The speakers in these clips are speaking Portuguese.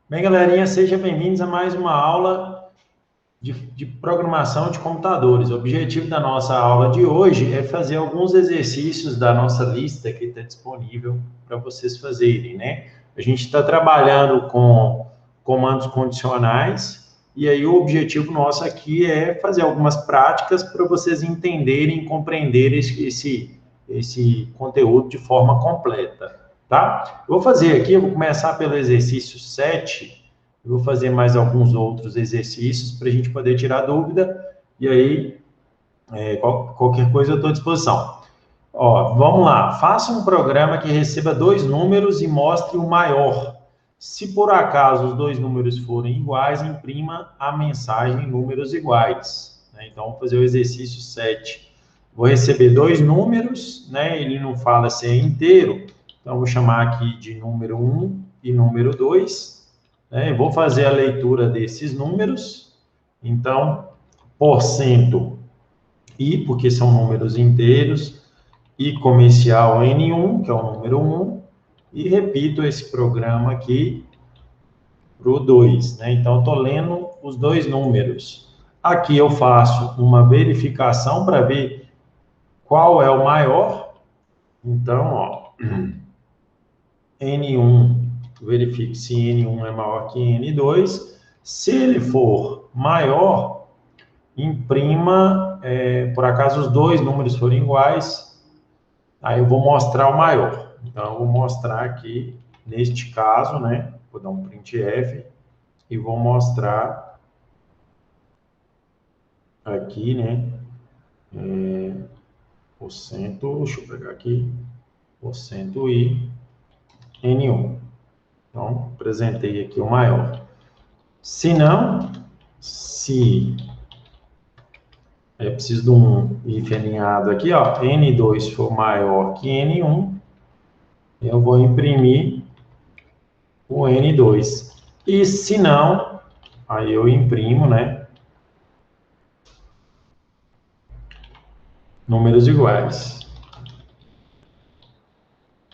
Bem, galerinha, sejam bem-vindos a mais uma aula de programação de computadores. O objetivo da nossa aula de hoje é fazer alguns exercícios da nossa lista que está disponível para vocês fazerem, né? A gente está trabalhando com comandos condicionais e aí o objetivo nosso aqui é fazer algumas práticas para vocês entenderem e compreender esse conteúdo de forma completa. Tá? Eu vou fazer aqui, eu vou começar pelo exercício 7, eu vou fazer mais alguns outros exercícios para a gente poder tirar dúvida, e aí, qualquer coisa eu estou à disposição. Ó, vamos lá, faça um programa que receba dois números e mostre o maior. Se por acaso os dois números forem iguais, imprima a mensagem em números iguais. Né? Então, vamos fazer o exercício 7. Vou receber dois números, né? Ele não fala se é inteiro, então vou chamar aqui de número 1 e número 2. Né? Vou fazer a leitura desses números. Então, porcento i, porque são números inteiros, i comercial N1, que é o número 1, e repito esse programa aqui para o 2. Né? Então, eu estou lendo os dois números. Aqui eu faço uma verificação para ver qual é o maior. Então, ó, N1, verifique se N1 é maior que N2. Se ele for maior, imprima, por acaso os dois números forem iguais, aí eu vou mostrar o maior. Então, eu vou mostrar aqui, neste caso, né? Vou dar um printf e vou mostrar aqui, né? Porcento, deixa eu pegar aqui, porcento i N1. Então, apresentei aqui o maior. Se não, se preciso de um if alinhado aqui, ó, N2 for maior que N1, eu vou imprimir o N2. E se não, aí eu imprimo, né, números iguais.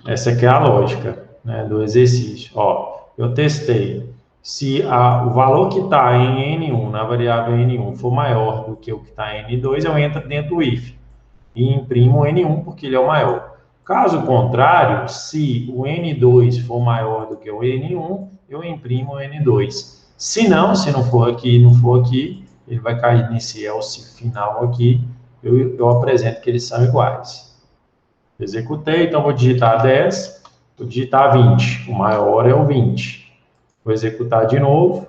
Essa aqui é a lógica, né, do exercício. Ó, eu testei. Se o valor que está em N1, na variável N1, for maior do que o que está em N2, eu entro dentro do if e imprimo o N1 porque ele é o maior. Caso contrário, se o N2 for maior do que o N1, eu imprimo o N2. Se não for aqui, ele vai cair nesse else final aqui, eu apresento que eles são iguais. Executei, então vou digitar 10, vou digitar 20, o maior é o 20. Vou executar de novo,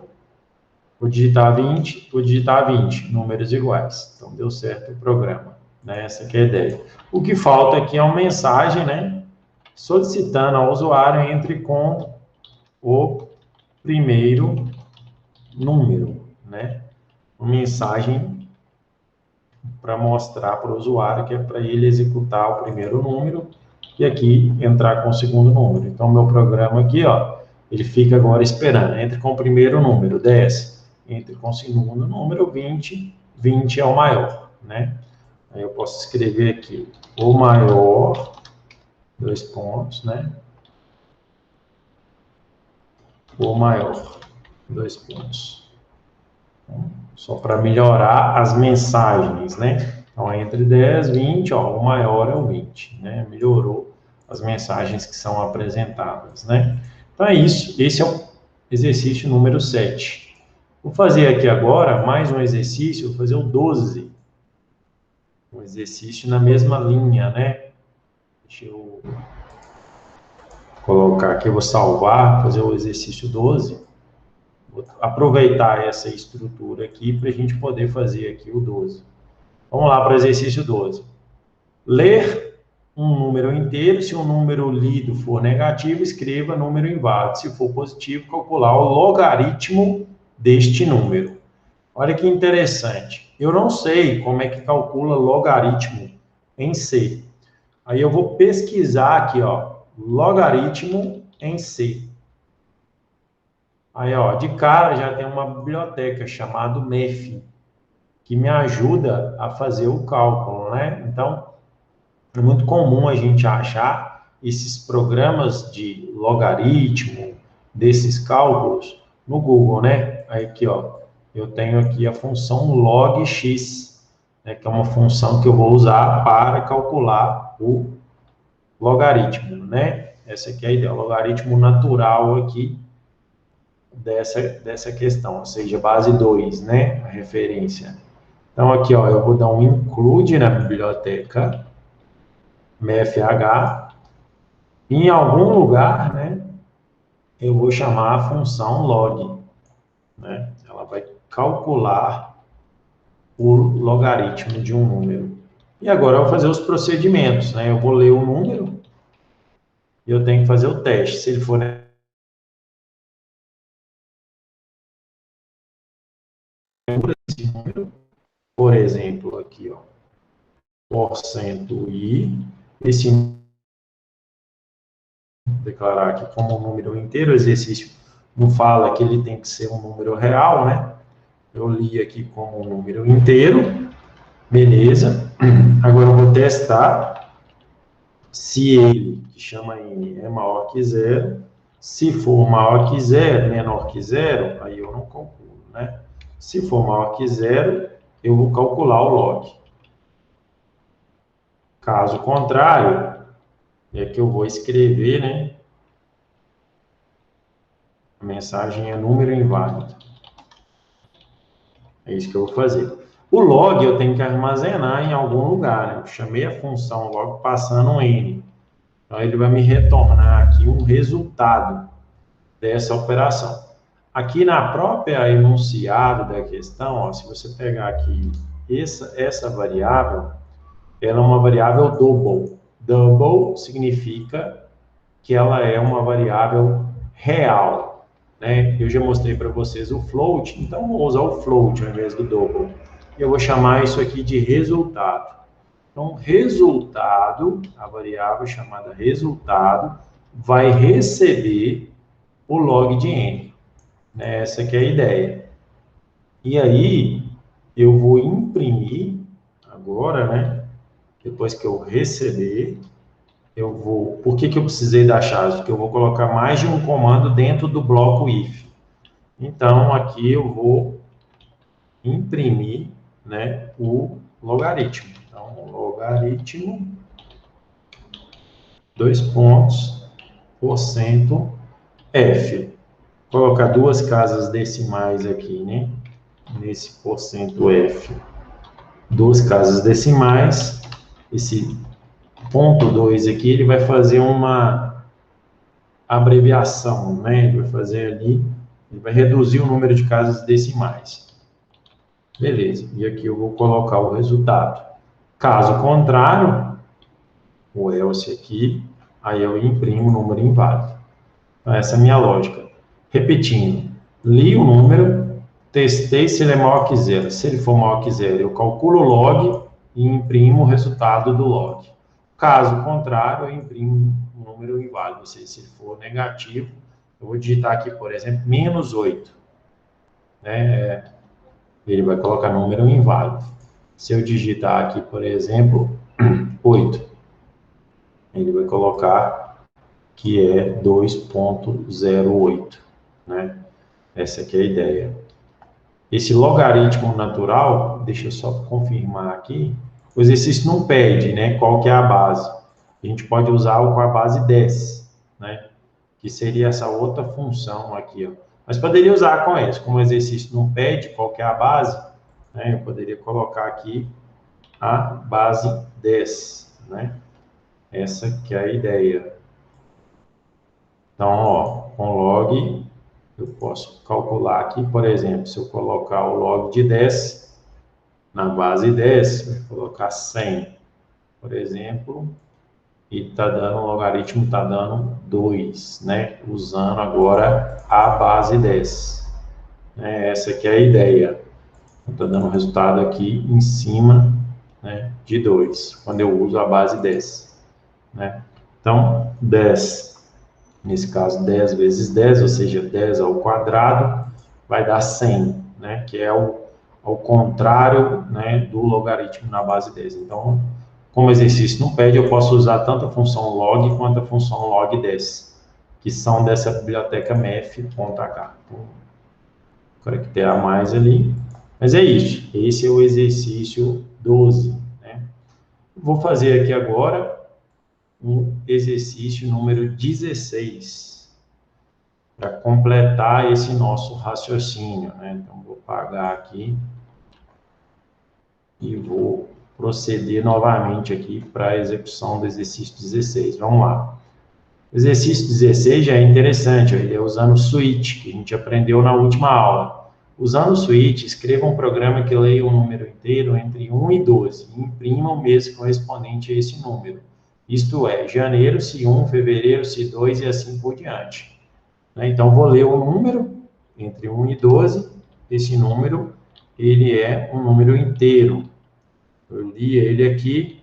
vou digitar 20, vou digitar 20, números iguais. Então deu certo o programa. Né? Essa aqui é a ideia. O que falta aqui é uma mensagem, né? Solicitando ao usuário entre com o primeiro número, né? Uma mensagem para mostrar para o usuário que é para ele executar o primeiro número e aqui entrar com o segundo número. Então, meu programa aqui, ó, ele fica agora esperando. Entre com o primeiro número, 10. Entre com o segundo número, 20. 20 é o maior, né? Aí eu posso escrever aqui o maior, dois pontos, né? O maior, dois pontos. Então, só para melhorar as mensagens, né? Então, entre 10 e 20, ó, o maior é o 20, né? Melhorou as mensagens que são apresentadas, né? Então, é isso. Esse é o exercício número 7. Vou fazer aqui agora mais um exercício, vou fazer o 12. Um exercício na mesma linha, né? Deixa eu colocar aqui, eu vou salvar, fazer o exercício 12. Vou aproveitar essa estrutura aqui para a gente poder fazer aqui o 12. Vamos lá para o exercício 12. Ler um número inteiro, se o número lido for negativo, escreva número inválido. Se for positivo, calcular o logaritmo deste número. Olha que interessante. Eu não sei como é que calcula logaritmo em C. Aí eu vou pesquisar aqui, ó, logaritmo em C. Aí, ó, de cara já tem uma biblioteca chamada MEF, que me ajuda a fazer o cálculo, né? Então, é muito comum a gente achar esses programas de logaritmo, desses cálculos, no Google, né? Aí aqui, ó, eu tenho aqui a função log(x), né, que é uma função que eu vou usar para calcular o logaritmo, né? Essa aqui é a ideia, o logaritmo natural aqui dessa questão, ou seja, base 2, né? A referência. Então, aqui, ó, eu vou dar um include na biblioteca mfh. Em algum lugar, né, eu vou chamar a função log, né? Ela vai calcular o logaritmo de um número. E agora eu vou fazer os procedimentos, né? Eu vou ler o número e eu tenho que fazer o teste. Se ele for esse número, por exemplo, aqui, ó, porcento i, esse declarar aqui como um número inteiro, o exercício não fala que ele tem que ser um número real, né? Eu li aqui como um número inteiro, beleza. Agora eu vou testar se ele, que chama n, é maior que zero. Se for maior que zero, menor que zero, aí eu não calculo, né? Se for maior que zero, eu vou calcular o log. Caso contrário, é que eu vou escrever, né? A mensagem é número inválido. É isso que eu vou fazer. O log eu tenho que armazenar em algum lugar, né? Eu chamei a função log passando um n. Então, ele vai me retornar aqui um resultado dessa operação. Aqui na própria enunciado da questão, ó, se você pegar aqui essa variável, ela é uma variável double. Double significa que ela é uma variável real, né? Eu já mostrei para vocês o float, então vou usar o float ao invés do double. Eu vou chamar isso aqui de resultado. Então, resultado, a variável chamada resultado, vai receber o log de n. Né? Essa aqui é a ideia. E aí, eu vou imprimir agora, né? Depois que eu receber, eu vou... Por que eu precisei da chave? Porque eu vou colocar mais de um comando dentro do bloco if. Então, aqui eu vou imprimir, né, o logaritmo. Então, logaritmo, 2 pontos, porcento, f. Vou colocar duas casas decimais aqui, né? Nesse porcento f. Duas casas decimais. Esse ponto 2 aqui, ele vai fazer uma abreviação, né? Ele vai fazer ali, ele vai reduzir o número de casas decimais. Beleza. E aqui eu vou colocar o resultado. Caso contrário, o else aqui, aí eu imprimo o número inválido. Então, essa é a minha lógica. Repetindo, li o número, testei se ele é maior que zero. Se ele for maior que zero, eu calculo o log e imprimo o resultado do log. Caso contrário, eu imprimo um número inválido. Ou seja, se ele for negativo, eu vou digitar aqui, por exemplo, menos 8. Né? Ele vai colocar número inválido. Se eu digitar aqui, por exemplo, 8, ele vai colocar que é 2,08, né? Essa aqui é a ideia. Esse logaritmo natural, deixa eu só confirmar aqui, o exercício não pede, né, qual que é a base. A gente pode usar com a base 10, né, que seria essa outra função aqui, ó. Mas poderia usar com essa, como o exercício não pede qual que é a base, né, eu poderia colocar aqui a base 10, né? Essa que é a ideia. Então, ó, com log, eu posso calcular aqui, por exemplo, se eu colocar o log de 10 na base 10, vou colocar 100, por exemplo, e tá dando, o logaritmo está dando 2, né? Usando agora a base 10. Essa aqui é a ideia. Está dando um resultado aqui em cima, né, de 2, quando eu uso a base 10. Né? Então, 10, nesse caso 10 vezes 10, ou seja, 10 ao quadrado, vai dar 100, né? Que é ao contrário, né, do logaritmo na base 10. Então, como o exercício não pede, eu posso usar tanto a função log quanto a função log10, que são dessa biblioteca mef.h. Então, caracterar mais ali. Mas é isso. Esse é o exercício 12. Né? Vou fazer aqui agora o exercício número 16, para completar esse nosso raciocínio. Né? Então, vou apagar aqui e vou proceder novamente aqui para a execução do exercício 16. Vamos lá. O exercício 16 já é interessante, ele é usando o switch, que a gente aprendeu na última aula. Usando o switch, escreva um programa que leia um número inteiro entre 1 e 12 e imprima o mês correspondente a esse número. Isto é, janeiro se 1, fevereiro se 2 e assim por diante. Então, vou ler o número entre 1 e 12. Esse número, ele é um número inteiro. Eu li ele aqui.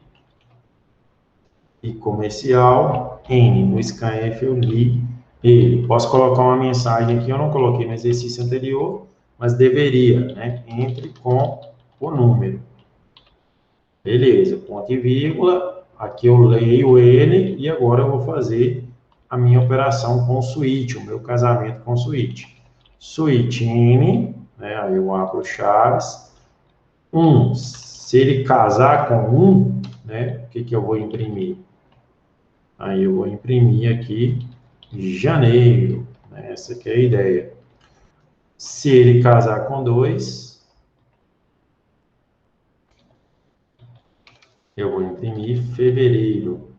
E comercial, N. No scanf eu li ele. Posso colocar uma mensagem aqui, eu não coloquei no exercício anterior, mas deveria, né? Entre com o número. Beleza, ponto e vírgula. Aqui eu leio ele e agora eu vou fazer a minha operação com o switch, o meu casamento com o switch. Switch N, né? Aí eu abro chaves. 1, se ele casar com 1, né? O que eu vou imprimir? Aí eu vou imprimir aqui janeiro, né? Essa aqui é a ideia. Se ele casar com 2, eu vou imprimir fevereiro.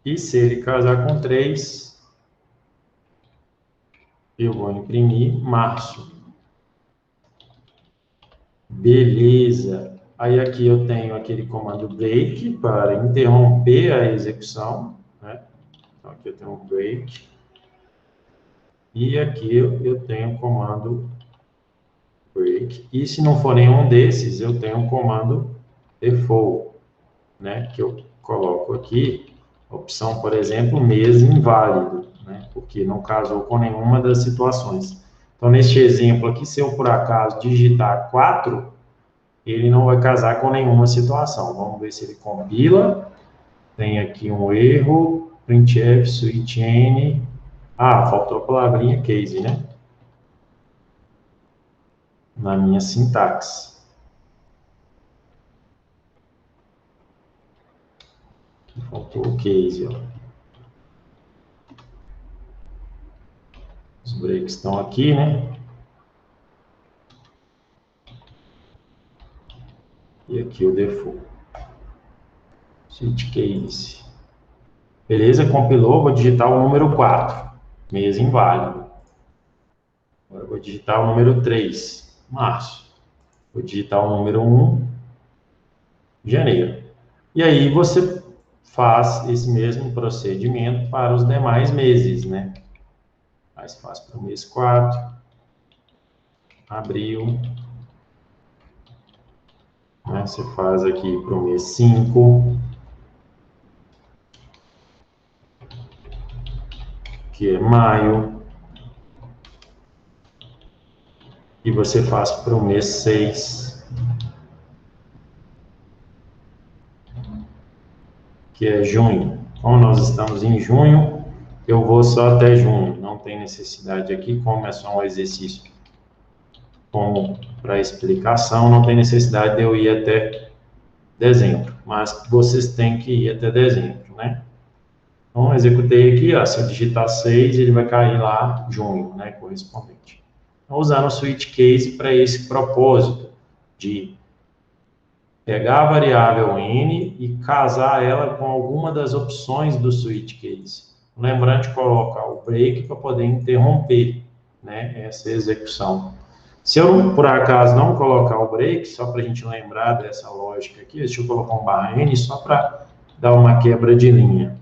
E se ele casar com 3, eu vou imprimir março. Beleza. Aí aqui eu tenho aquele comando break para interromper a execução, né? Então aqui eu tenho um break. E aqui eu tenho o comando break. E se não for nenhum desses, eu tenho o comando default, né? Que eu coloco aqui, opção, por exemplo, mês inválido, né? Porque não casou com nenhuma das situações. Então, neste exemplo aqui, se eu por acaso digitar 4, ele não vai casar com nenhuma situação. Vamos ver se ele compila. Tem aqui um erro, printf, switch n. Ah, faltou a palavrinha case, né? Na minha sintaxe. Aqui faltou o case, ó. Os breaks estão aqui, né? E aqui o default. Switch case. Beleza, compilou, vou digitar o número 4, mês inválido. Agora vou digitar o número 3, março. Vou digitar o número 1, janeiro. E aí você faz esse mesmo procedimento para os demais meses, né? Mas faz para o mês 4, abril. Né? Você faz aqui para o mês 5, que é maio. E você faz para o mês 6, que é junho. Como nós estamos em junho, eu vou só até junho. Não tem necessidade aqui, como é só um exercício como para explicação, não tem necessidade de eu ir até dezembro. Mas vocês têm que ir até dezembro, né? Então, executei aqui, ó, se eu digitar 6, ele vai cair lá junho, né, correspondente. Então, usando o switch case para esse propósito de pegar a variável n e casar ela com alguma das opções do switch case. Lembrando de colocar o break para poder interromper, né, essa execução. Se eu, por acaso, não colocar o break, só para a gente lembrar dessa lógica aqui, deixa eu colocar um barra n só para dar uma quebra de linha.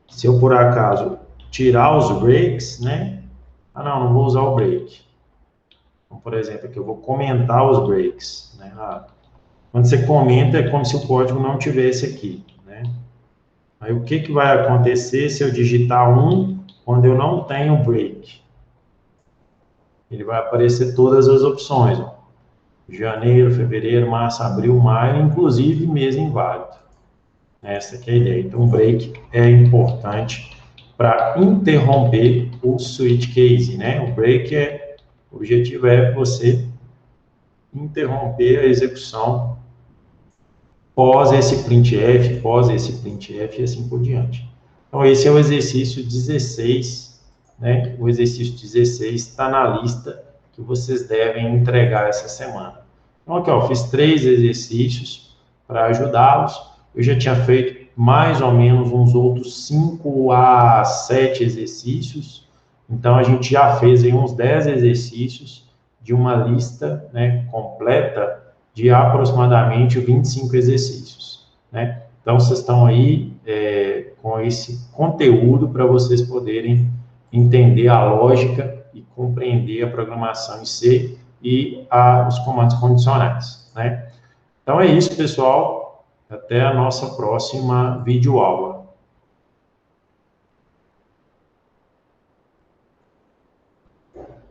Se eu, por acaso, tirar os breaks, né? Ah, não vou usar o break. Então, por exemplo, aqui eu vou comentar os breaks, né? Quando você comenta, é como se o código não tivesse aqui, né? Aí, o que vai acontecer se eu digitar 1 quando eu não tenho break? Ele vai aparecer todas as opções, ó. Janeiro, fevereiro, março, abril, maio, inclusive mês inválido. Essa que é a ideia. Então, o break é importante para interromper o switch case, né? O break o objetivo é você interromper a execução pós esse printf e assim por diante. Então, esse é o exercício 16, né? O exercício 16 está na lista que vocês devem entregar essa semana. Então, aqui, ó, fiz 3 exercícios para ajudá-los. Eu já tinha feito mais ou menos uns outros 5 a 7 exercícios. Então, a gente já fez aí uns 10 exercícios de uma lista, né, completa de aproximadamente 25 exercícios, né? Então, vocês estão aí com esse conteúdo para vocês poderem entender a lógica e compreender a programação em C e os comandos condicionais, né? Então, é isso, pessoal. Até a nossa próxima videoaula.